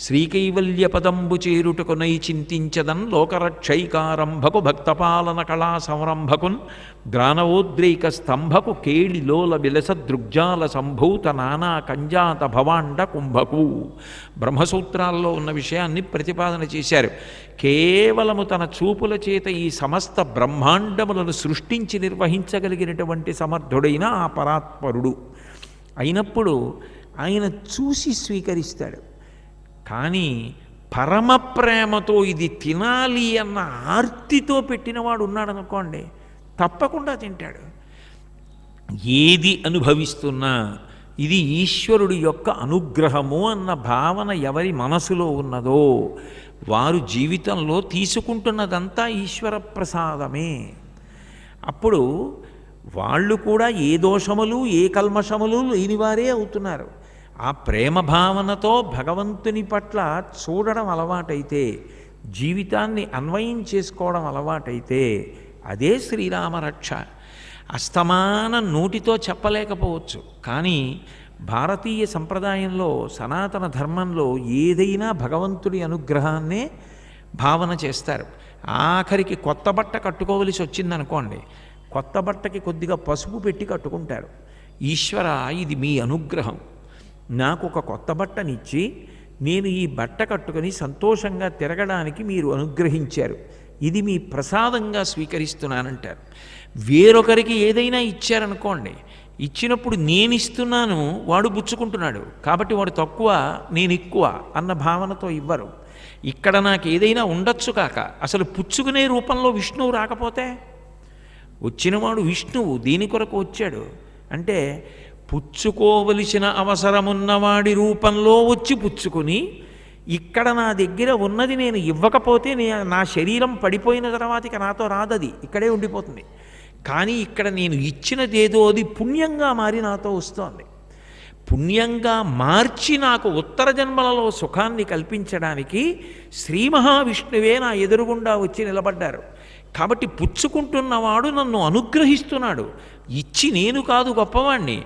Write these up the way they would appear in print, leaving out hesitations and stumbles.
శ్రీకైవల్య పదంబు చేరుటకునై చింతించదన్ లోకరక్షైకారంభకు భక్తపాలన కళా సంరంభకున్ గ్రానవోద్రేక స్తంభకు కేళిలోల విలస దృగ్జాల సంభూత నానా కంజాత భవాండ కుంభకు. బ్రహ్మసూత్రాల్లో ఉన్న విషయాన్ని ప్రతిపాదన చేశారు. కేవలము తన చూపుల చేత ఈ సమస్త బ్రహ్మాండములను సృష్టించి నిర్వహించగలిగినటువంటి సమర్థుడైన ఆ పరాత్పరుడు అయినప్పుడు ఆయన చూసి స్వీకరిస్తాడు. కానీ పరమ ప్రేమతో ఇది తినాలి అన్న ఆర్తితో పెట్టినవాడు ఉన్నాడనుకోండి, తప్పకుండా తింటాడు. ఏది అనుభవిస్తున్నా ఇది ఈశ్వరుడి యొక్క అనుగ్రహము అన్న భావన ఎవరి మనసులో ఉన్నదో వారు జీవితంలో తీసుకుంటున్నదంతా ఈశ్వర ప్రసాదమే. అప్పుడు వాళ్ళు కూడా ఏ దోషములు ఏ కల్మషములు లేనివారే అవుతున్నారు. ఆ ప్రేమ భావనతో భగవంతుని పట్ల చూడడం అలవాటైతే, జీవితాన్ని అన్వయం చేసుకోవడం అలవాటైతే అదే శ్రీరామరక్ష. అస్తమాన నోటితో చెప్పలేకపోవచ్చు, కానీ భారతీయ సంప్రదాయంలో సనాతన ధర్మంలో ఏదైనా భగవంతుడి అనుగ్రహాన్నే భావన చేస్తారు. ఆఖరికి కొత్త బట్ట కట్టుకోవలసి వచ్చిందనుకోండి, కొత్త బట్టకి కొద్దిగా పసుపు పెట్టి కట్టుకుంటారు. ఈశ్వర, ఇది మీ అనుగ్రహం, నాకు ఒక కొత్త బట్టనిచ్చి నేను ఈ బట్ట కట్టుకొని సంతోషంగా తిరగడానికి మీరు అనుగ్రహించారు, ఇది మీ ప్రసాదంగా స్వీకరిస్తున్నానంటారు. వేరొకరికి ఏదైనా ఇచ్చారనుకోండి, ఇచ్చినప్పుడు నేను ఇస్తున్నాను వాడు పుచ్చుకుంటున్నాడు కాబట్టి వాడు తక్కువ నేను ఎక్కువ అన్న భావనతో ఇవ్వరు. ఇక్కడ నాకు ఏదైనా ఉండొచ్చు కాక అసలు పుచ్చుకునే రూపంలో విష్ణువు రాకపోతే, వచ్చినవాడు విష్ణువు దీని కొరకు వచ్చాడు అంటే పుచ్చుకోవలసిన అవసరమున్నవాడి రూపంలో వచ్చి పుచ్చుకుని, ఇక్కడ నా దగ్గర ఉన్నది నేను ఇవ్వకపోతే నా శరీరం పడిపోయిన తర్వాత ఇక నాతో రాదది, ఇక్కడే ఉండిపోతుంది. కానీ ఇక్కడ నేను ఇచ్చినదేదో అది పుణ్యంగా మారి నాతో వస్తోంది. పుణ్యంగా మార్చి నాకు ఉత్తర జన్మలలో సుఖాన్ని కల్పించడానికి శ్రీ మహావిష్ణువే నా ఎదురుగుండా వచ్చి నిలబడ్డారు. కాబట్టి పుచ్చుకుంటున్నవాడు నన్ను అనుగ్రహిస్తున్నాడు. ఇచ్చి నేను కాదు గొప్పవాణ్ణి,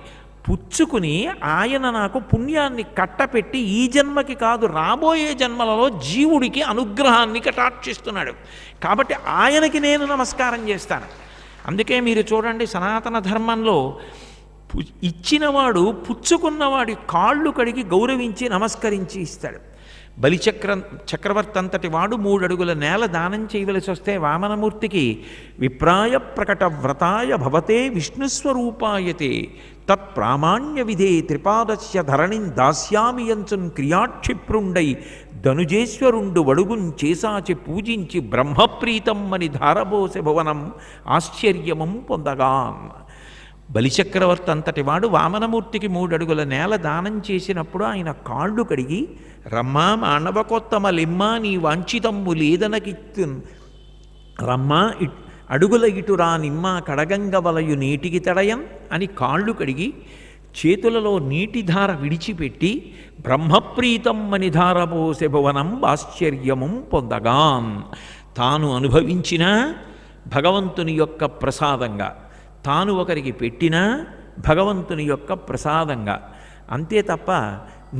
పుచ్చుకుని ఆయన నాకు పుణ్యాన్ని కట్టపెట్టి ఈ జన్మకి కాదు రాబోయే జన్మలలో జీవుడికి అనుగ్రహాన్ని కటాక్షిస్తున్నాడు. కాబట్టి ఆయనకి నేను నమస్కారం చేస్తాను. అందుకే మీరు చూడండి, సనాతన ధర్మంలో ఇచ్చినవాడు పుచ్చుకున్నవాడి కాళ్ళు కడిగి గౌరవించి నమస్కరించి ఇస్తాడు. చక్రవర్తి అంతటి వాడు 3 అడుగుల నేల దానం చేయవలసి వస్తే వామనమూర్తికి విప్రాయ ప్రకట వ్రతాయ భవతే విష్ణుస్వరూపాయతే తత్ప్రామాణ్య విధే త్రిపాదస్య ధరణిం దాస్యామి యంచున్ క్రియాక్షిప్రుండై ధనుజేశ్వరుండు వడుగున్ చేసాచి పూజించి బ్రహ్మప్రీతం అని ధారబోసె భువనం ఆశ్చర్యమం పొందగాన్. బలిచక్రవర్తి అంతటి వాడు వామనమూర్తికి 3 అడుగుల నేల దానం చేసినప్పుడు ఆయన కాళ్ళు కడిగి, రమ్మా మానవకొత్తమ లిమ్మా నీ వాంఛితమ్ము లేదనకిత్తున్ రమ్మా అడుగుల ఇటురా నిమ్మా కడగంగ వలయు నీటికి తడయం అని కాళ్ళు కడిగి చేతులలో నీటిధార విడిచిపెట్టి బ్రహ్మప్రీతం అని ధారపోసె భువనం ఆశ్చర్యమం పొందగాన్. తాను అనుభవించిన భగవంతుని యొక్క ప్రసాదంగా, తాను ఒకరికి పెట్టినా భగవంతుని యొక్క ప్రసాదంగా, అంతే తప్ప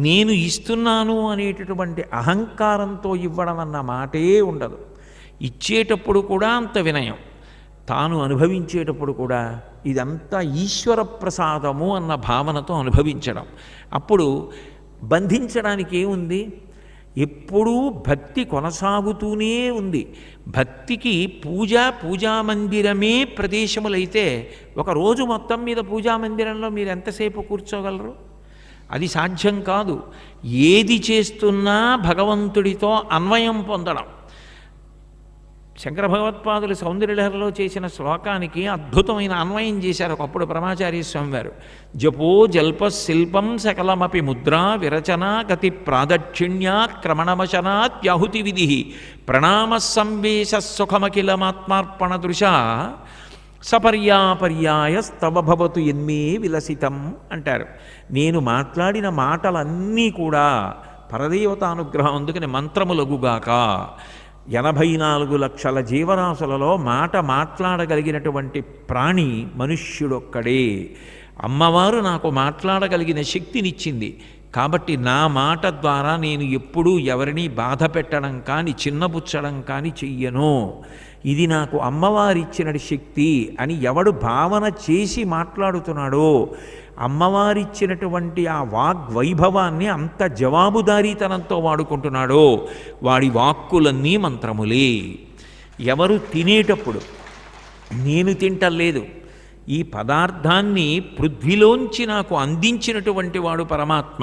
నేను ఇస్తున్నాను అనేటటువంటి అహంకారంతో ఇవ్వడం అన్న మాటే ఉండదు. ఇచ్చేటప్పుడు కూడా అంత వినయం, తాను అనుభవించేటప్పుడు కూడా ఇదంతా ఈశ్వర ప్రసాదము అన్న భావనతో అనుభవించడం. అప్పుడు బంధించడానికి ఏముంది? ఎప్పుడూ భక్తి కొనసాగుతూనే ఉంది. భక్తికి పూజామందిరమే ప్రదేశములైతే ఒకరోజు మొత్తం మీద పూజామందిరంలో మీరు ఎంతసేపు కూర్చోగలరు? అది సాధ్యం కాదు. ఏది చేస్తున్నా భగవంతుడితో అన్వయం పొందడం. శంకర భగవత్పాదులు సౌందర్యలహరిలో చేసిన శ్లోకానికి అద్భుతమైన అన్వయం చేశారు ఒకప్పుడు బ్రహ్మాచార్య స్వామి వారు. జపో జల్ప శిల్పం సకలమపి ముద్రా విరచన గతి ప్రాదక్షిణ్యా క్రమణమశనాత్యాహుతి విధి ప్రణామ సంవేశ సుఖమఖిలమాత్మార్పణ దృశా సపర్యాపర్యాయ స్తవ భవతు ఎన్మే విలసితం అంటారు. నేను మాట్లాడిన మాటలన్నీ కూడా పరదేవతానుగ్రహం, అందుకని మంత్రములగుగాక. 84 లక్షల జీవరాశులలో మాట్లాడగలిగినటువంటి ప్రాణి మనుష్యుడొక్కడే. అమ్మవారు నాకు మాట్లాడగలిగిన శక్తినిచ్చింది, కాబట్టి నా మాట ద్వారా నేను ఎప్పుడూ ఎవరిని బాధ పెట్టడం కానీ చిన్నపుచ్చడం కానీ చెయ్యను. ఇది నాకు అమ్మవారిచ్చిన శక్తి అని ఎవడు భావన చేసి మాట్లాడుతున్నాడో, అమ్మవారిచ్చినటువంటి ఆ వాగ్వైభవాన్ని అంత జవాబుదారీతనంతో వాడుకుంటున్నాడో, వాడి వాక్కులన్నీ మంత్రములే. ఎవరు తినేటప్పుడు నేను తింటలేదు, ఈ పదార్థాన్ని పృథ్వీలోంచి నాకు అందించినటువంటి వాడు పరమాత్మ,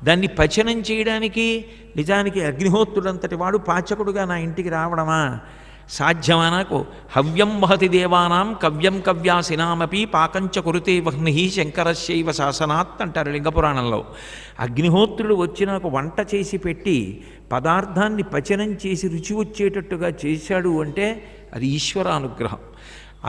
దాన్ని పచనం చేయడానికి నిజానికి అగ్నిహోత్రుడంతటి వాడు పాచకుడుగా నా ఇంటికి రావడమా సాధ్యమా? నాకు హవ్యం వహతి దేవానాం కవ్యం కవ్యాసినామపి పాకంచ కురుతే వహ్ని శంకరశైవ శాసనాత్ అంటారు లింగపురాణంలో. అగ్నిహోత్రుడు వచ్చి నాకు వంట చేసి పెట్టి పదార్థాన్ని పచనం చేసి రుచి వచ్చేటట్టుగా చేశాడు అంటే అది ఈశ్వరానుగ్రహం.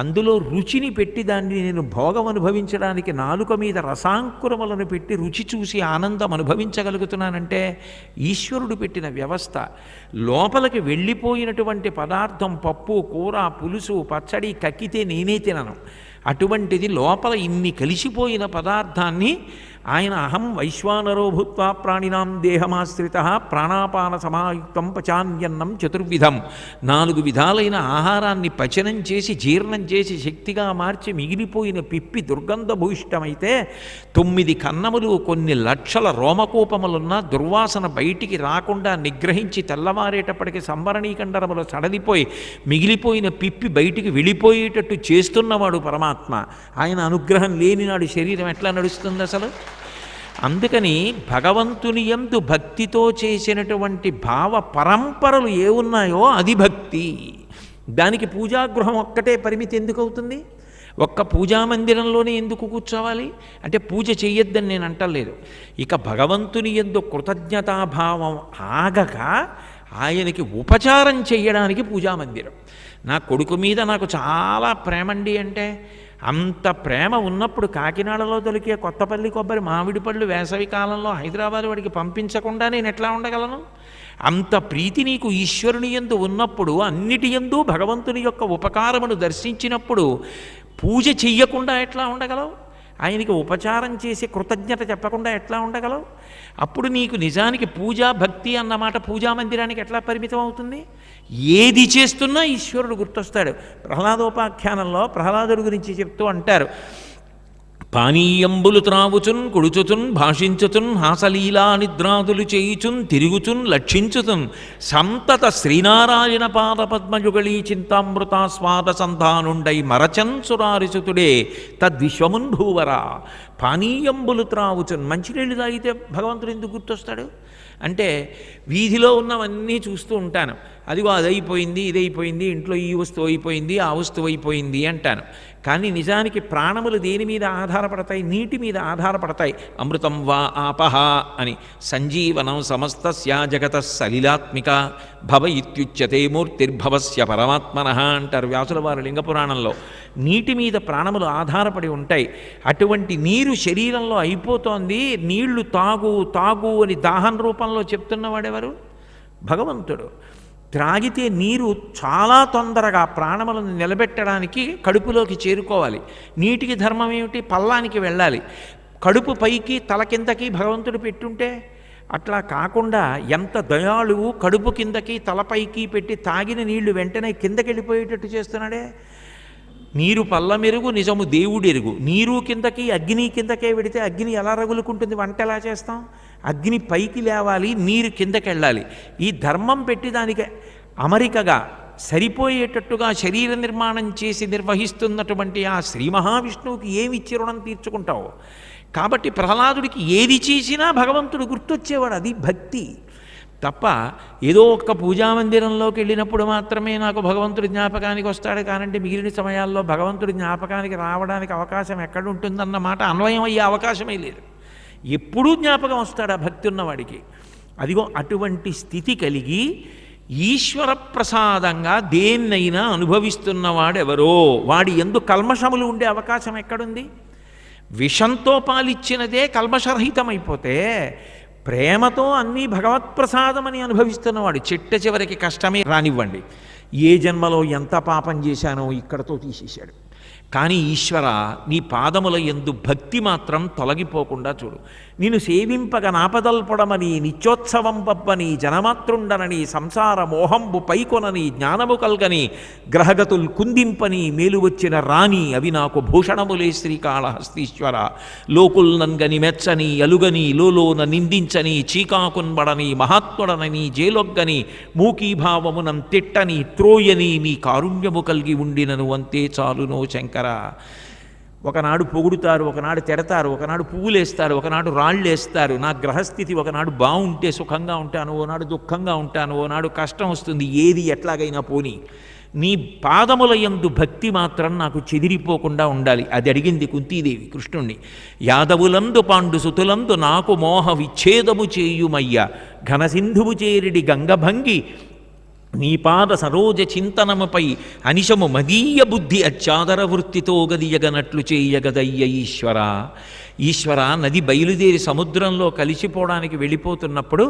అందులో రుచిని పెట్టి దాన్ని నేను భోగం అనుభవించడానికి నాలుక మీద రసాంకురములను పెట్టి రుచి చూసి ఆనందం అనుభవించగలుగుతున్నానంటే ఈశ్వరుడు పెట్టిన వ్యవస్థ. లోపలికి వెళ్ళిపోయినటువంటి పదార్థం పప్పు, కూర, పులుసు, పచ్చడి కక్కితే నేనే తినను. అటువంటిది లోపల ఇన్ని కలిసిపోయిన పదార్థాన్ని ఆయన అహం వైశ్వానరో భూత్వా ప్రాణినాం దేహమాశ్రిత ప్రాణాపాన సమాయుక్తం పచాన్యన్నం చతుర్విధం, 4 విధాలైన ఆహారాన్ని పచనం చేసి జీర్ణం చేసి శక్తిగా మార్చి మిగిలిపోయిన పిప్పి దుర్గంధభూయిష్టమైతే 9 కన్నములు కొన్ని లక్షల రోమకూపములున్న దుర్వాసన బయటికి రాకుండా నిగ్రహించి తెల్లవారేటప్పటికి సంవరణీకండరములు సడలిపోయి మిగిలిపోయిన పిప్పి బయటికి వెళ్ళిపోయేటట్టు చేస్తున్నవాడు పరమాత్మ. ఆయన అనుగ్రహం లేనినాడు శరీరం ఎట్లా నడుస్తుంది అసలు? అందుకని భగవంతుని యందు భక్తితో చేసినటువంటి భావ పరంపరలు ఏ ఉన్నాయో అది భక్తి. దానికి పూజాగృహం ఒక్కటే పరిమితి ఎందుకు అవుతుంది? ఒక్క పూజామందిరంలోనే ఎందుకు కూర్చోవాలి అంటే పూజ చెయ్యొద్దని నేను అంటలేదు. ఇక భగవంతుని యందు కృతజ్ఞతాభావం ఆగక ఆయనకి ఉపచారం చెయ్యడానికి పూజామందిరం. నా కొడుకు మీద నాకు చాలా ప్రేమండి అంటే అంత ప్రేమ ఉన్నప్పుడు కాకినాడలో దొరికే కొత్తపల్లి కొబ్బరి మామిడి పళ్ళు వేసవి కాలంలో హైదరాబాద్ వాడికి పంపించకుండా నేను ఎట్లా ఉండగలను? అంత ప్రీతి నీకు ఈశ్వరుని యందు ఉన్నప్పుడు, అన్నిటి యందు భగవంతుని యొక్క ఉపకారమును దర్శించినప్పుడు పూజ చెయ్యకుండా ఎట్లా ఉండగలవు? ఆయనకి ఉపచారం చేసి కృతజ్ఞత చెప్పకుండా ఎట్లా ఉండగలవు? అప్పుడు నీకు నిజానికి పూజా భక్తి అన్నమాట పూజామందిరానికి ఎట్లా పరిమితం అవుతుంది? ఏది చేస్తున్నా ఈశ్వరుడు గుర్తొస్తాడు. ప్రహ్లాదోపాఖ్యానంలో ప్రహ్లాదుడి గురించి చెప్తూ అంటారు, పానీయంబులు త్రావుచున్ కుడుచుచున్ భాషించుచున్ హాసలీలా నిద్రాదులు చేయుచున్ తిరుగుచున్ లక్షించుచున్ సంతత శ్రీనారాయణ పాదపద్మయుగళీ చింతామృతాస్వాద సంధానుండై మరచన్ సురారిసుతుడే తద్విశ్వమున్ భూవరా. పానీయంబులు త్రావుచున్, మంచినీళ్ళు తాగితే భగవంతుడు ఎందుకు గుర్తొస్తాడు అంటే వీధిలో ఉన్నవన్నీ చూస్తూ ఉంటాను, అదిగో అదైపోయింది ఇదైపోయింది, ఇంట్లో ఈ వస్తువు అయిపోయింది ఆ వస్తువు అయిపోయింది అంటాను. కానీ నిజానికి ప్రాణములు దేని మీద ఆధారపడతాయి? నీటి మీద ఆధారపడతాయి. అమృతం వా ఆపహ అని సంజీవనం సమస్తస్య జగత సలిలాత్మిక భవ ఇత్యుచ్యతే మూర్తిర్భవస్య పరమాత్మనః అంటారు వ్యాసుల వారు లింగపురాణంలో. నీటి మీద ప్రాణములు ఆధారపడి ఉంటాయి. అటువంటి నీరు శరీరంలో అయిపోతోంది, నీళ్లు తాగు తాగు అని దాహం రూపంలో చెప్తున్నవాడెవరు? భగవంతుడు. త్రాగితే నీరు చాలా తొందరగా ప్రాణములను నిలబెట్టడానికి కడుపులోకి చేరుకోవాలి. నీటికి ధర్మం ఏమిటి? పల్లానికి వెళ్ళాలి. కడుపు పైకి తల కిందకి భగవంతుడు పెట్టుంటే అట్లా కాకుండా ఎంత దయాళువు, కడుపు కిందకి తలపైకి పెట్టి తాగిన నీళ్లు వెంటనే కిందకి వెళ్ళిపోయేటట్టు చేస్తున్నాడే. నీరు పల్ల మెరుగు నిజము దేవుడెరుగు. నీరు కిందకి అగ్ని కిందకే వెడితే అగ్ని ఎలా రగులుకుంటుంది? వంట ఎలా చేస్తాం? అగ్ని పైకి లేవాలి, నీరు కిందకి వెళ్ళాలి. ఈ ధర్మం పెట్టి దానికి అమరికగా సరిపోయేటట్టుగా శరీర నిర్మాణం చేసి నిర్వహిస్తున్నటువంటి ఆ శ్రీ మహావిష్ణువుకి ఏమి ఇచ్చి రుణం తీర్చుకుంటావు? కాబట్టి ప్రహ్లాదుడికి ఏది చేసినా భగవంతుడు గుర్తొచ్చేవాడు. అది భక్తి తప్ప ఏదో ఒక్క పూజామందిరంలోకి వెళ్ళినప్పుడు మాత్రమే నాకు భగవంతుడి జ్ఞాపకానికి వస్తాడు కానంటే మిగిలిన సమయాల్లో భగవంతుడి జ్ఞాపకానికి రావడానికి అవకాశం ఎక్కడుంటుందన్నమాట అన్వయం అయ్యే అవకాశమే లేదు. ఎప్పుడూ జ్ఞాపకం వస్తాడు ఆ భక్తి ఉన్నవాడికి. అదిగో అటువంటి స్థితి కలిగి ఈశ్వర ప్రసాదంగా దేన్నైనా అనుభవిస్తున్నవాడెవరో వాడి యందు కల్మషములు ఉండే అవకాశం ఎక్కడుంది? విషంతో పాలిచ్చినదే కల్మషరహితమైపోతే ప్రేమతో అన్నీ భగవత్ప్రసాదమని అనుభవిస్తున్నవాడు చిట్ట చివరికి కష్టమే రానివ్వండి. ఏ జన్మలో ఎంత పాపం చేశానో ఇక్కడతో తీసేశాడు. కానీ ఈశ్వర నీ పాదముల యందు భక్తి మాత్రం తొలగిపోకుండా చూడు. నేను సేవింపగ నాపదల్పడమని నిత్యోత్సవం పబ్బని జనమాతృండనని సంసార మోహంబు పైకొనని జ్ఞానము కల్గని గ్రహగతుల్ కుందింపని మేలు వచ్చిన రాణి అవి నాకు భూషణములే శ్రీకాళహస్తీశ్వర. లోకుల్ నంగని మెచ్చని అలుగని లోలోన నిందించని చీకాకున్బడని మహాత్ముడనని జేలొగ్గని మూకీభావమునం తిట్టని త్రోయని నీ కారుణ్యము కలిగి ఉండినను అంతే చాలునో శంకర. ఒకనాడు పొగుడుతారు, ఒకనాడు తిడతారు, ఒకనాడు పువ్వులేస్తారు, ఒకనాడు రాళ్ళేస్తారు. నా గ్రహస్థితి ఒకనాడు బాగుంటే సుఖంగా ఉంటాను, ఓనాడు దుఃఖంగా ఉంటాను, ఓనాడు కష్టం వస్తుంది. ఏది ఎట్లాగైనా పోని నీ పాదముల యందు భక్తి మాత్రం నాకు చెదిరిపోకుండా ఉండాలి. అది అడిగింది కుంతీదేవి కృష్ణుణ్ణి. యాదవులందు పాండు సుతులందు నాకు మోహ విచ్ఛేదము చేయుమయ్య ఘనసింధువు చేరిడి గంగభంగి నీ పాద సరోజ చింతనముపై అనిశము మదీయ బుద్ధి అచ్చాదర వృత్తితో గదియగనట్లు చేయగదయ్య ఈశ్వర. ఈశ్వర, నది బయలుదేరి సముద్రంలో కలిసిపోవడానికి వెళ్ళిపోతున్నప్పుడు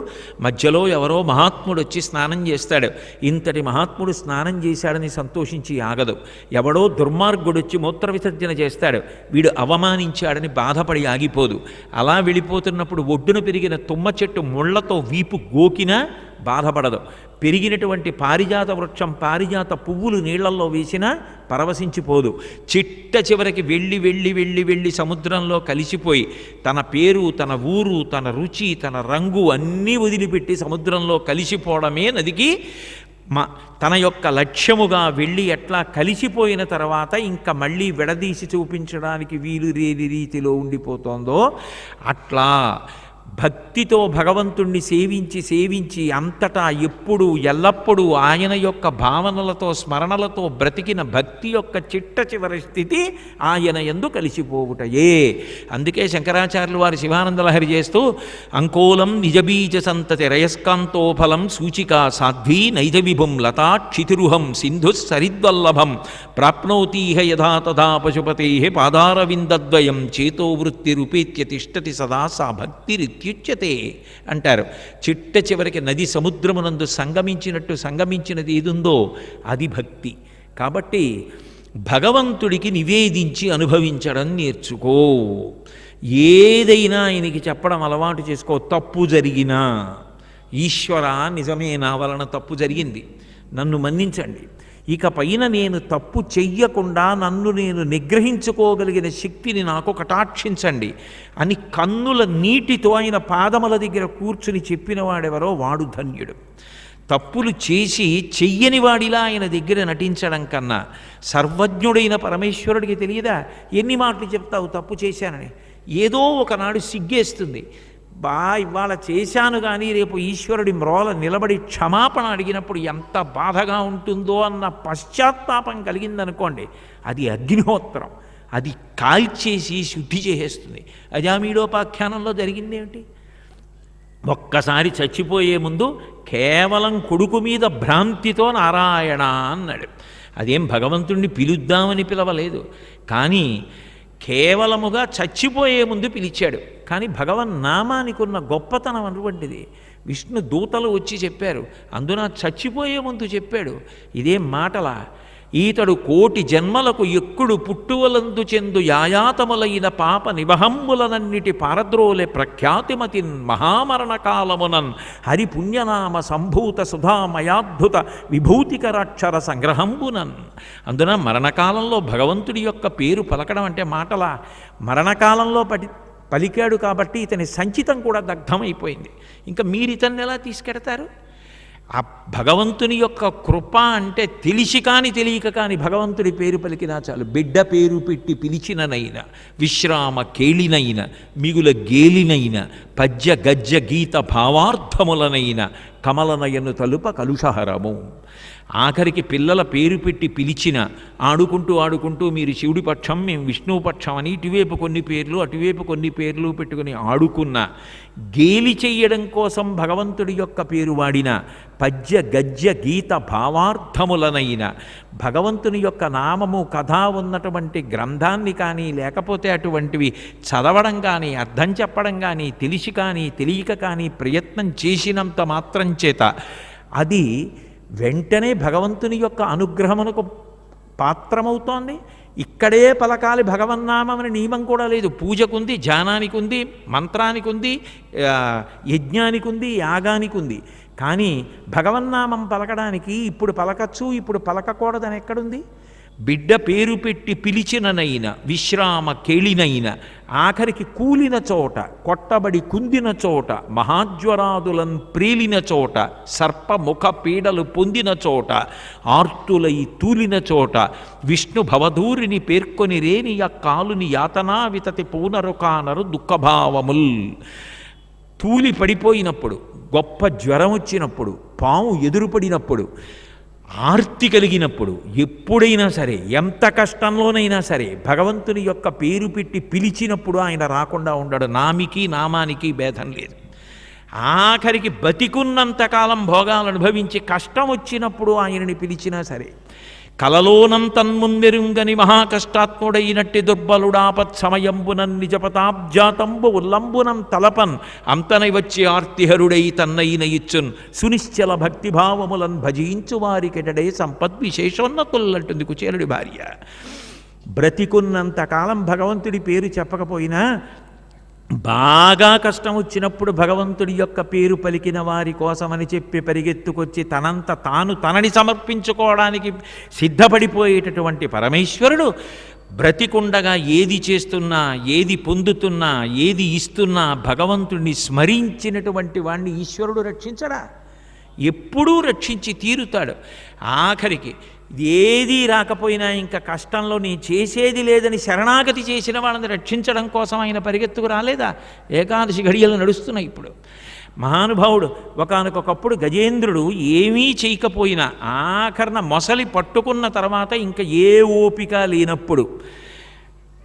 మధ్యలో ఎవరో మహాత్ముడు వచ్చి స్నానం చేస్తాడు. ఇంతటి మహాత్ముడు స్నానం చేశాడని సంతోషించి ఆగదు. ఎవడో దుర్మార్గుడు వచ్చి మూత్ర విసర్జన చేస్తాడు, వీడు అవమానించాడని బాధపడి ఆగిపోదు. అలా వెళ్ళిపోతున్నప్పుడు ఒడ్డున పెరిగిన తుమ్మ చెట్టు ముళ్లతో వీపు గోకినా బాధపడదు. పెరిగినటువంటి పారిజాత వృక్షం పారిజాత పువ్వులు నీళ్లలో వేసినా పరవశించిపోదు. చిట్ట చివరికి వెళ్ళి వెళ్ళి వెళ్ళి వెళ్ళి సముద్రంలో కలిసిపోయి తన పేరు, తన ఊరు, తన రుచి, తన రంగు అన్నీ వదిలిపెట్టి సముద్రంలో కలిసిపోవడమే నదికి తన యొక్క లక్ష్యముగా వెళ్ళి ఎట్లా కలిసిపోయిన తర్వాత ఇంకా మళ్ళీ విడదీసి చూపించడానికి వీలు లేని రీతిలో ఉండిపోతోందో అట్లా భక్తితో భగవంతుణ్ణి సేవించి సేవించి అంతటా ఎప్పుడు ఎల్లప్పుడూ ఆయన యొక్క భావనలతో స్మరణలతో బ్రతికిన భక్తి యొక్క చిట్ట చివరి స్థితి ఆయన యందు కలిసిపోవుటయే. అందుకే శంకరాచార్యులు వారి శివానందలహరి చేస్తూ అంకోలం నిజబీజ సంతతి రయస్కాంతోఫలం సూచికా సాధ్వీ నైజ విభుం లతా క్షితిరుహం సింధు సరిద్వల్లభం ప్రాప్నోతీహ యథా తథా పశుపతే పాదారవిందద్వయం చేతో వృత్తి రూపేత్య తిష్టతి సదా సా భక్తి త్యుచ్యతే అంటారు. చిట్ట చివరికి నది సముద్రమునందు సంగమించినది ఏదుందో అది భక్తి. కాబట్టి భగవంతుడికి నివేదించి అనుభవించడం నేర్చుకో. ఏదైనా ఆయనకి చెప్పడం అలవాటు చేసుకో. తప్పు జరిగినా ఈశ్వర నిజమే, నా వలన తప్పు జరిగింది, నన్ను మన్నించండి, ఇక పైన నేను తప్పు చెయ్యకుండా నన్ను నేను నిగ్రహించుకోగలిగిన శక్తిని నాకు కటాక్షించండి అని కన్నుల నీటితో ఆయన పాదముల దగ్గర కూర్చుని చెప్పిన వాడెవరో వాడు ధన్యుడు. తప్పులు చేసి చెయ్యని వాడిలా ఆయన దగ్గర నటించడం కన్నా సర్వజ్ఞుడైన పరమేశ్వరుడికి తెలియదా? ఎన్ని మాటలు చెప్తావు తప్పు చేశానని? ఏదో ఒకనాడు సిగ్గేస్తుంది, ఇవాళ చేశాను కానీ రేపు ఈశ్వరుడి మ్రోల నిలబడి క్షమాపణ అడిగినప్పుడు ఎంత బాధగా ఉంటుందో అన్న పశ్చాత్తాపం కలిగిందనుకోండి, అది అగ్నిహోత్రం, అది కాల్చేసి శుద్ధి చేసేస్తుంది. అజామీడోపాఖ్యానంలో జరిగిందేమిటి? ఒక్కసారి చచ్చిపోయే ముందు కేవలం కొడుకు మీద భ్రాంతితో నారాయణ అన్నాడు. అదేం భగవంతుణ్ణి పిలుద్దామని పిలవలేదు, కానీ కేవలముగా చచ్చిపోయే ముందు పిలిచాడు. కానీ భగవన్నామానికి ఉన్న గొప్పతనం అటువంటిది. విష్ణు దూతలు వచ్చి చెప్పారు, అందున చచ్చిపోయే ముందు చెప్పాడు. ఇదేం మాటలా? ఈతడు కోటి జన్మలకు ఎక్కుడు పుట్టువలందు చెందు యాయాతములైన పాప నివహంబులనన్నిటి పారద్రోలే ప్రఖ్యాతిమతిన్ మహామరణ కాలమునన్ హరిపుణ్యనామ సంభూత సుధామయాద్భుత విభూతికరాక్షర సంగ్రహంబునన్. అందున మరణకాలంలో భగవంతుడి యొక్క పేరు పలకడం అంటే మాటలా? మరణకాలంలో పలికాడు కాబట్టి ఇతని సంచితం కూడా దగ్ధమైపోయింది. ఇంకా మీరు ఇతన్ని ఎలా తీసుకెడతారు? ఆ భగవంతుని యొక్క కృప అంటే తెలిసి కాని తెలియక కాని భగవంతుడి పేరు పలికినా చాలు. బిడ్డ పేరు పెట్టి పిలిచిననైన, విశ్రామ కేళినైన, మిగుల గేలినైన, పద్య గజ్జ గీత భావార్థములనైన కమలనయను తలుప కలుషహరము. ఆఖరికి పిల్లల పేరు పెట్టి పిలిచిన ఆడుకుంటూ మీరు శివుడి పక్షం, మేము విష్ణువు పక్షం అని ఇటువైపు కొన్ని పేర్లు అటువైపు కొన్ని పేర్లు పెట్టుకుని ఆడుకున్న, గేలి చెయ్యడం కోసం భగవంతుడి యొక్క పేరు వాడిన, పద్య గజ్జ గీత భావార్థములనైన భగవంతుని యొక్క నామము కథ ఉన్నటువంటి గ్రంథాన్ని కానీ లేకపోతే అటువంటివి చదవడం కానీ అర్థం చెప్పడం కానీ తెలిసి కానీ తెలియక కానీ ప్రయత్నం చేసినంత మాత్రం చేత అది వెంటనే భగవంతుని యొక్క అనుగ్రహమునకు పాత్రమవుతోంది. ఇక్కడే పలకాలి భగవన్నామం అనే నియమం కూడా లేదు. పూజకుంది, ధ్యానానికి ఉంది, మంత్రానికి ఉంది, యజ్ఞానికి ఉంది, యాగానికి ఉంది. కానీ భగవన్నామం పలకడానికి ఇప్పుడు పలకచ్చు, ఇప్పుడు పలకకూడదని ఎక్కడుంది? బిడ్డ పేరు పెట్టి పిలిచిననైన, విశ్రామ కేళినైన, ఆఖరికి కూలిన చోట, కొట్టబడి కుందిన చోట, మహాజ్వరాదులను ప్రేలిన చోట, సర్పముఖ పీడలు పొందిన చోట, ఆర్తులై తూలిన చోట, విష్ణు భవధూరిని పేర్కొని రేని కాలుని యాతనా వితతి పూనరు కానరు దుఃఖభావముల్. తూలి పడిపోయినప్పుడు, గొప్ప జ్వరం వచ్చినప్పుడు, పాము ఎదురుపడినప్పుడు, ఆర్తి కలిగినప్పుడు, ఎప్పుడైనా సరే, ఎంత కష్టంలోనైనా సరే భగవంతుని యొక్క పేరు పెట్టి పిలిచినప్పుడు ఆయన రాకుండా ఉండడు. నామానికి భేదం లేదు. ఆఖరికి బతికున్నంతకాలం భోగాలు అనుభవించి కష్టం వచ్చినప్పుడు ఆయనని పిలిచినా సరే, కలలోనంతన్ముందెరుంగని మహాకష్టాత్ముడైనట్టి దుర్బలుడాపత్ సమయంబునన్ నిజపతాబ్జాతంబు ఉల్లంబునం తలపన్ అంతనై వచ్చి ఆర్తిహరుడై తన్నైన ఇచ్చున్ సునిశ్చల భక్తిభావములను భజించు వారికెటడే సంపద్విశేషోన్నతులంటుంది కుచేలుడి భార్య. బ్రతికున్నంతకాలం భగవంతుడి పేరు చెప్పకపోయినా బాగా కష్టం వచ్చినప్పుడు భగవంతుడి యొక్క పేరు పలికిన వారి కోసమని చెప్పి పరిగెత్తుకొచ్చి తనని సమర్పించుకోవడానికి సిద్ధపడిపోయేటటువంటి పరమేశ్వరుడు బ్రతికుండగా ఏది చేస్తున్నా, ఏది పొందుతున్నా, ఏది ఇస్తున్నా భగవంతుడిని స్మరించినటువంటి వాణ్ణి ఈశ్వరుడు రక్షించడా? ఎప్పుడూ రక్షించి తీరుతాడు. ఆఖరికి ఏదీ రాకపోయినా ఇంకా కష్టంలో నీ చేసేది లేదని శరణాగతి చేసిన వాళ్ళని రక్షించడం కోసం ఆయన పరిగెత్తుకు రాలేదా? ఏకాదశి ఘడియలు నడుస్తున్నాయి ఇప్పుడు. మహానుభావుడు ఒకానొకప్పుడు గజేంద్రుడు ఏమీ చేయకపోయినా ఆఖరణ మొసలి పట్టుకున్న తర్వాత ఇంకా ఏ ఓపిక లేనప్పుడు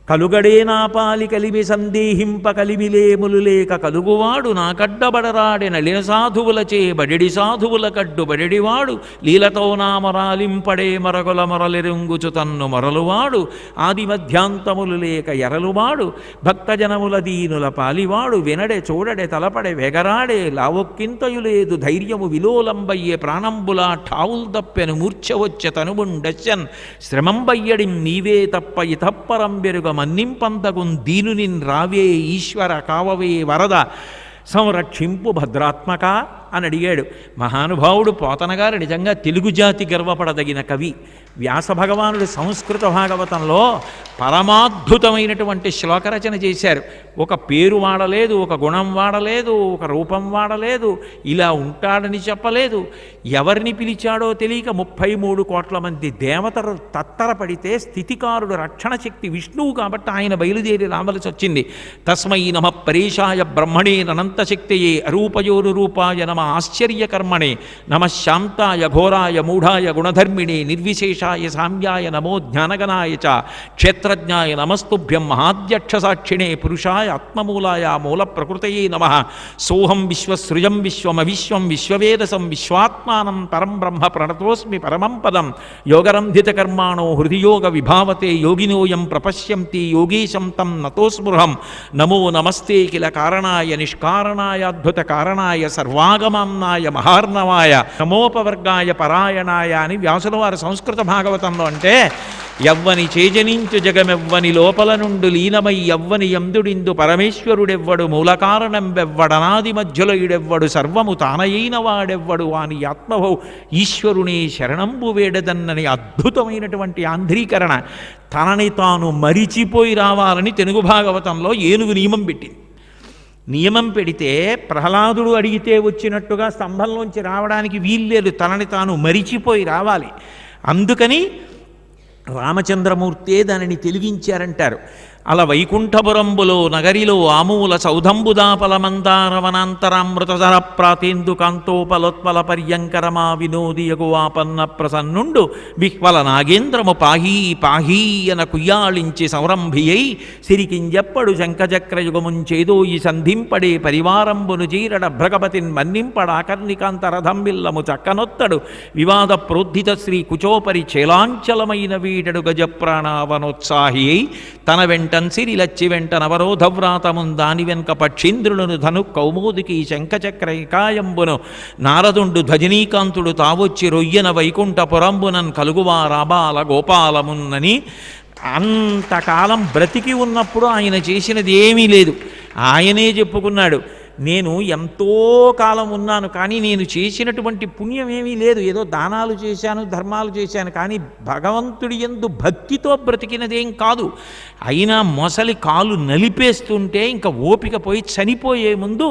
కలుగడే నాపాలి కలిమి సందేహింప కలిమిలేములు లేక కలుగువాడు నా కడ్డబడరాడిన లీల సాధువులచే బడెడి సాధువుల కడ్డు బడెడివాడు లీలతో నా మొరాలింపడే మరగుల మొరలిరుంగుచు తన్ను మొరలువాడు ఆది మధ్యాంతములు లేక ఎరలువాడు భక్తజనముల దీనుల పాలివాడు వినడే చూడడే తలపడే వెగరాడే లావొక్కింతయు లేదు ధైర్యము విలోలంబయ్యే ప్రాణంబులా ఠావుల్ దప్పెను మూర్ఛ వచ్చె తనువుండెచ్చన్ శ్రమంబయ్యడిం నీవే తప్ప ఇతప్పరం బెరుగ మన్నింపంతగున్ దీనునిన్ రావే ఈశ్వర కావవే వరద సంరక్షింపు భద్రాత్మక అని అడిగాడు. మహానుభావుడు పోతనగారు నిజంగా తెలుగు జాతి గర్వపడదగిన కవి. వ్యాస భగవానుడు సంస్కృత భాగవతంలో పరమాద్భుతమైనటువంటి శ్లోకరచన చేశారు. ఒక పేరు వాడలేదు, ఒక గుణం వాడలేదు, ఒక రూపం వాడలేదు, ఇలా ఉంటాడని చెప్పలేదు. ఎవరిని పిలిచాడో తెలియక 33 కోట్ల మంది దేవతలు తత్తరపడితే స్థితికారుడు రక్షణ శక్తి విష్ణువు కాబట్టి ఆయన బయలుదేరి రావలసి వచ్చింది. తస్మై నమ పరేశాయ బ్రహ్మణే అనంతశక్తయే అరూపయోరు రూపాయ నమ ఆశ్చర్యకర్మణే నమ శాంతాయ ఘోరాయ మూఢాయ గుణధర్మిణే నిర్విశేషాయ సామ్యాయ నమో జ్ఞానగణాయ చ క్షేత్రజ్ఞాయ నమస్తుభ్యం మహాద్యక్షసాక్షిణే పురుషాయ ఆత్మమూలాయ మూల ప్రకృతయే నమః సోహం విశ్వసృజం విశ్వమవిశ్వం విశ్వవేదసం విశ్వాత్మానం పరం బ్రహ్మ ప్రణతోస్మి పరమం పదం యోగరంధిత కర్మాణో హృదియోగ విభావతే యోగినోయం ప్రపశ్యంతి యోగీశం తం నతోస్మృహం నమో నమస్తే కిల కారణాయ నిష్కారణాయ అద్భుత కారణాయ సర్వాగమాంనాయ మహార్ణవాయ నమోపవర్గాయ పరాయణాయ అని వ్యాసుల వారు సంస్కృత భాగవతంలో అంటే ఎవ్వని చేజనించు జగమెవ్వని లోపల నుండు లీనమై ఎవ్వని యందుడిందు పరమేశ్వరుడెవ్వడు మూలకారణం వెవ్వడనాది మధ్యలో ఇడెవ్వడు సర్వము తానయైన వాడెవ్వడు వాని ఆత్మభౌ ఈశ్వరునే శరణంబు వేడదన్నని అద్భుతమైనటువంటి ఆంధ్రీకరణ. తనని తాను మరిచిపోయి రావాలని తెలుగు భాగవతంలో ఏనుగు నియమం పెట్టింది. నియమం పెడితే ప్రహ్లాదుడు అడిగితే వచ్చినట్టుగా స్తంభంలోంచి రావడానికి వీల్లేదు, తనని తాను మరిచిపోయి రావాలి. అందుకని రామచంద్రమూర్తే దానిని తెలిగించారంటారు. అల వైకుంఠపురంబులో నగరిలో ఆమూల సౌధంబుదాపల మందారవనాంతరామృతధర ప్రాతేందు కాంతోపలోత్పల పర్యంకరమా వినోదియగు ఆపన్న ప్రసన్నుండు విహ్వల నాగేంద్రము పాహీ పాహీయన కుయ్యాళించి సంరంభియై సిరికింజెప్పడు శంఖచక్రయుగముంచేదో ఈ సంధింపడే పరివారంబును జీరడ భ్రగపతిన్ మన్నింపడాకర్ణికాంతరథంబిల్లము చక్కనొత్తడు వివాద ప్రోద్ధిత శ్రీ కుచోపరి చేలాంచలమైన వీడడు గజప్రాణావనోత్సాహి తన వెంటన్ సిరిలచ్చి వెంట నవరోధవ్రాతమున్ దాని వెనుక పక్షీంద్రులను ధను కౌమోదికి శంఖచక్ర ఇకాయంబును నారదుండు ధ్వజనీకాంతుడు తావొచ్చి రొయ్యన వైకుంఠపురంబునన్ కలుగువారాబాల గోపాలమున్నని అంతకాలం బ్రతికి ఉన్నప్పుడు ఆయన చేసినది ఏమీ లేదు. ఆయనే చెప్పుకున్నాడు, నేను ఎంతో కాలం ఉన్నాను కానీ నేను చేసినటువంటి పుణ్యం ఏమీ లేదు, ఏదో దానాలు చేశాను, ధర్మాలు చేశాను, కానీ భగవంతుడి యందు భక్తితో బ్రతికినదేం కాదు. అయినా మొసలి కాలు నలిపేస్తుంటే ఇంకా ఓపిక పోయి చనిపోయే ముందు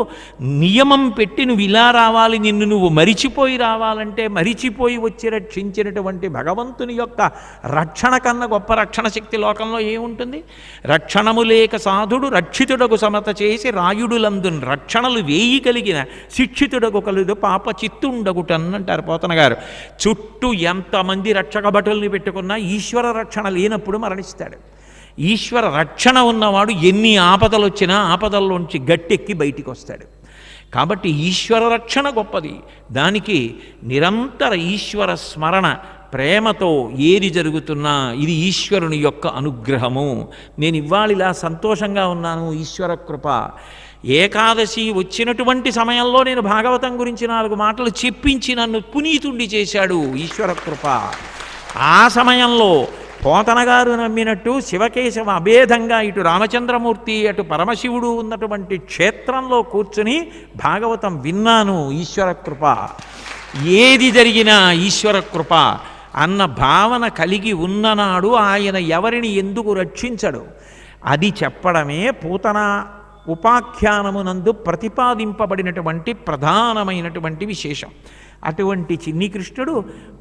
నియమం పెట్టి నువ్వు ఇలా రావాలి, నిన్ను నువ్వు మరిచిపోయి రావాలంటే మరిచిపోయి వచ్చి రక్షించినటువంటి భగవంతుని యొక్క రక్షణ కన్నా గొప్ప రక్షణ శక్తి లోకంలో ఏముంటుంది? రక్షణము లేక సాధుడు రక్షితుడకు సమత చేసి రాయుడులందున్ రక్షణలు వేయి కలిగిన శిక్షితుడకు కలుదు పాప చిత్తుండగుటన్ అంటారు పోతన గారు. చుట్టూ ఎంతమంది రక్షక భటుల్ని పెట్టుకున్నా ఈశ్వర రక్షణ లేనప్పుడు మరణిస్తాడు. ఈశ్వర రక్షణ ఉన్నవాడు ఎన్ని ఆపదలు వచ్చినా ఆపదల్లోంచి గట్టెక్కి బయటికి వస్తాడు. కాబట్టి ఈశ్వర రక్షణ గొప్పది. దానికి నిరంతర ఈశ్వర స్మరణ ప్రేమతో ఏది జరుగుతున్నా ఇది ఈశ్వరుని యొక్క అనుగ్రహము. నేను ఇవాళ ఇలా సంతోషంగా ఉన్నాను, ఈశ్వర కృప. ఏకాదశి వచ్చినటువంటి సమయంలో నేను భాగవతం గురించి 4 మాటలు చెప్పించి నన్ను పునీతుణ్ణి చేశాడు ఈశ్వర కృప. ఆ సమయంలో పోతన గారు నమ్మినట్టు శివకేశవ అభేదంగా ఇటు రామచంద్రమూర్తి అటు పరమశివుడు ఉన్నటువంటి క్షేత్రంలో కూర్చుని భాగవతం విన్నాను. ఈశ్వర కృప, ఏది జరిగినా ఈశ్వర కృప అన్న భావన కలిగి ఉన్ననాడు ఆయన ఎవరిని ఎందుకు రక్షించడు అది చెప్పడమే పూతన ఉపాఖ్యానమునందు ప్రతిపాదింపబడినటువంటి ప్రధానమైనటువంటి విశేషం. అటువంటి చిన్ని కృష్ణుడు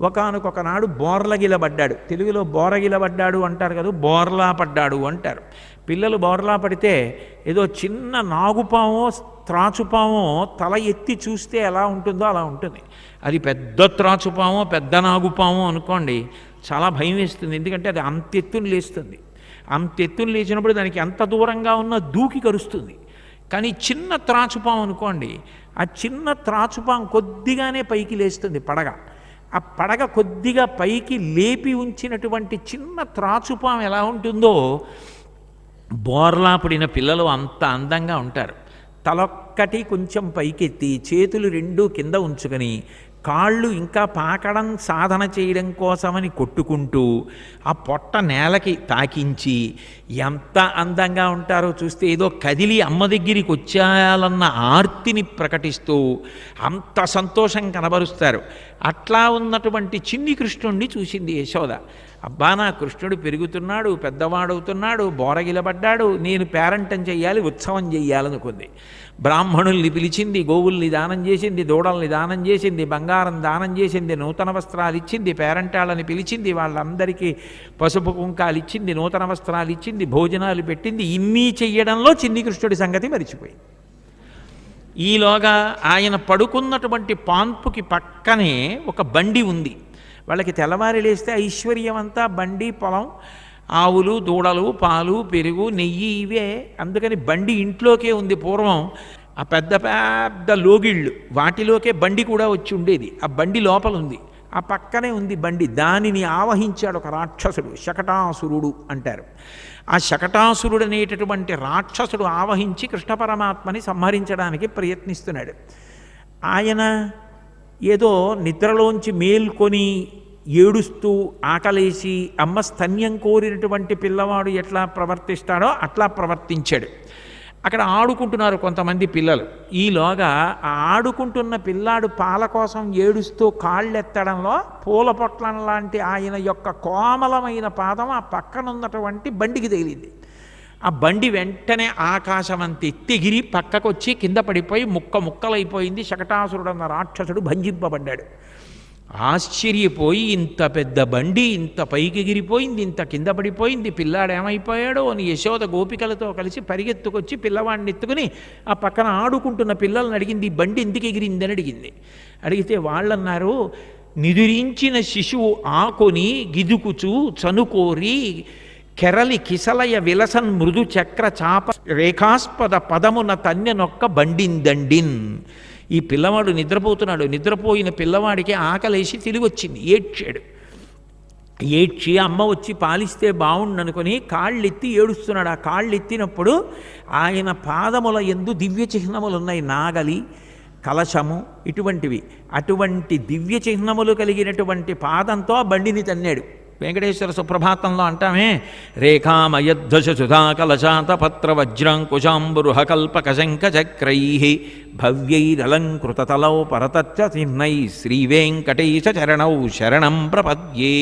ఒకానొకనాడు బోర్లగిలబడ్డాడు. తెలుగులో బోరగిలబడ్డాడు అంటారు కదా, బోర్లా పడ్డాడు అంటారు. పిల్లలు బోర్లా పడితే ఏదో చిన్న నాగుపామో త్రాచుపామో తల ఎత్తి చూస్తే ఎలా ఉంటుందో అలా ఉంటుంది. అది పెద్ద త్రాచుపామో పెద్ద నాగుపామో అనుకోండి, చాలా భయం వేస్తుంది. ఎందుకంటే అది అంతెత్తుని లేస్తుంది. అంతెత్తుని లేచినప్పుడు దానికి ఎంత దూరంగా ఉన్నా దూకి కరుస్తుంది. కానీ చిన్న త్రాచుపాం అనుకోండి, ఆ చిన్న త్రాచుపాం కొద్దిగానే పైకి లేస్తుంది పడగ. ఆ పడగ కొద్దిగా పైకి లేపి ఉంచినటువంటి చిన్న త్రాచుపాం ఎలా ఉంటుందో బోర్లా పడిన పిల్లలు అంత అందంగా ఉంటారు. తలొక్కటి కొంచెం పైకెత్తి చేతులు 2 కింద ఉంచుకొని కాళ్ళు ఇంకా పాకడం సాధన చేయడం కోసమని కొట్టుకుంటూ ఆ పొట్ట నేలకి తాకించి ఎంత అందంగా ఉంటారో చూస్తే ఏదో కదిలి అమ్మ దగ్గరికి వచ్చేయాలన్న ఆర్తిని ప్రకటిస్తూ అంత సంతోషం కనబరుస్తారు. అట్లా ఉన్నటువంటి చిన్ని కృష్ణుణ్ణి చూసింది యశోద. అబ్బా, నా కృష్ణుడు పెరుగుతున్నాడు, పెద్దవాడవుతున్నాడు, బోరగిలబడ్డాడు, నేను పేరంటం చెయ్యాలి, ఉత్సవం చెయ్యాలనుకుంది. బ్రాహ్మణుల్ని పిలిచింది, గోవుల్ని దానం చేసింది, దూడల్ని దానం చేసింది, బంగారం దానం చేసింది, నూతన వస్త్రాలు ఇచ్చింది, పేరంటాళ్ళని పిలిచింది, వాళ్ళందరికీ పసుపు కుంకాలు ఇచ్చింది, నూతన వస్త్రాలు ఇచ్చింది, భోజనాలు పెట్టింది. ఇన్ని చెయ్యడంలో చిన్ని కృష్ణుడి సంగతి మరిచిపోయింది. ఈలోగా ఆయన పడుకున్నటువంటి పాన్పుకి పక్కనే ఒక బండి ఉంది. వాళ్ళకి తెల్లవారి లేస్తే ఐశ్వర్యం అంతా బండి, పొలం, ఆవులు, దూడలు, పాలు, పెరుగు, నెయ్యి ఇవే. అందుకని బండి ఇంట్లోకే ఉంది. పూర్వం ఆ పెద్ద పెద్ద లోగిళ్ళు వాటిలోకే బండి కూడా వచ్చి ఉండేది. ఆ బండి లోపల ఉంది, ఆ పక్కనే ఉంది బండి. దానిని ఆవహించాడు ఒక రాక్షసుడు, శకటాసురుడు అంటారు. ఆ శకటాసురుడు అనేటటువంటి రాక్షసుడు ఆవహించి కృష్ణ పరమాత్మని సంహరించడానికి ప్రయత్నిస్తున్నాడు. ఆయన ఏదో నిద్రలోంచి మేల్కొని ఏడుస్తూ ఆకలేసి అమ్మ స్తన్యం కోరినటువంటి పిల్లవాడు ఎట్లా ప్రవర్తిస్తాడో అట్లా ప్రవర్తించాడు. అక్కడ ఆడుకుంటున్నారు కొంతమంది పిల్లలు. ఈలోగా ఆ ఆడుకుంటున్న పిల్లాడు పాల కోసం ఏడుస్తూ కాళ్ళెత్తడంలో పూల పొట్లం లాంటి ఆయన యొక్క కోమలమైన పాదం ఆ పక్కనున్నటువంటి బండికి తగిలింది. ఆ బండి వెంటనే ఆకాశమంత ఎత్తిగిరి పక్కకొచ్చి కింద పడిపోయి ముక్కలైపోయింది. శకటాసురుడు అన్న రాక్షసుడు భంజింపబడ్డాడు. ఆశ్చర్యపోయి ఇంత పెద్ద బండి ఇంత పైకి ఎగిరిపోయింది, ఇంత కింద పడిపోయింది, పిల్లాడు ఏమైపోయాడో అని యశోద గోపికలతో కలిసి పరిగెత్తుకొచ్చి పిల్లవాడిని ఎత్తుకుని ఆ పక్కన ఆడుకుంటున్న పిల్లల్ని అడిగింది, ఈ బండి ఎందుకు ఎగిరిందని అడిగింది. అడిగితే వాళ్ళన్నారు, నిదురించిన శిశువు ఆకొని గిదుకుచు చనుకోరి కెరలి కిసలయ విలసన్ మృదు చక్ర చాప రేఖాస్పద పదమున తన్యనొక్క బండిందండిన్. ఈ పిల్లవాడు నిద్రపోతున్నాడు. నిద్రపోయిన పిల్లవాడికి ఆకలేసి తెలివొచ్చింది, ఏడ్చాడు. ఏడ్చి అమ్మ వచ్చి పాలిస్తే బాగుండనుకొని కాళ్ళెత్తి ఏడుస్తున్నాడు. ఆ కాళ్ళెత్తినప్పుడు ఆయన పాదముల యందు దివ్య చిహ్నములు ఉన్నాయి, నాగలి, కలశము, ఇటువంటివి. అటువంటి దివ్య చిహ్నములు కలిగినటువంటి పాదంతో ఆ బండిని తన్నాడు. వెంకటేశ్వర సుప్రభాతంలో అంటామే, రేఖామయధ్వజ సుధా కలశాత పత్ర వజ్రాంకుశాంబురుహ కల్పక శంఖ చక్రై భవ్యైరలంకృతతలౌ పరతచ్చ చిహ్నై శ్రీవేంకటేశ చరణౌ శరణం ప్రపద్యే.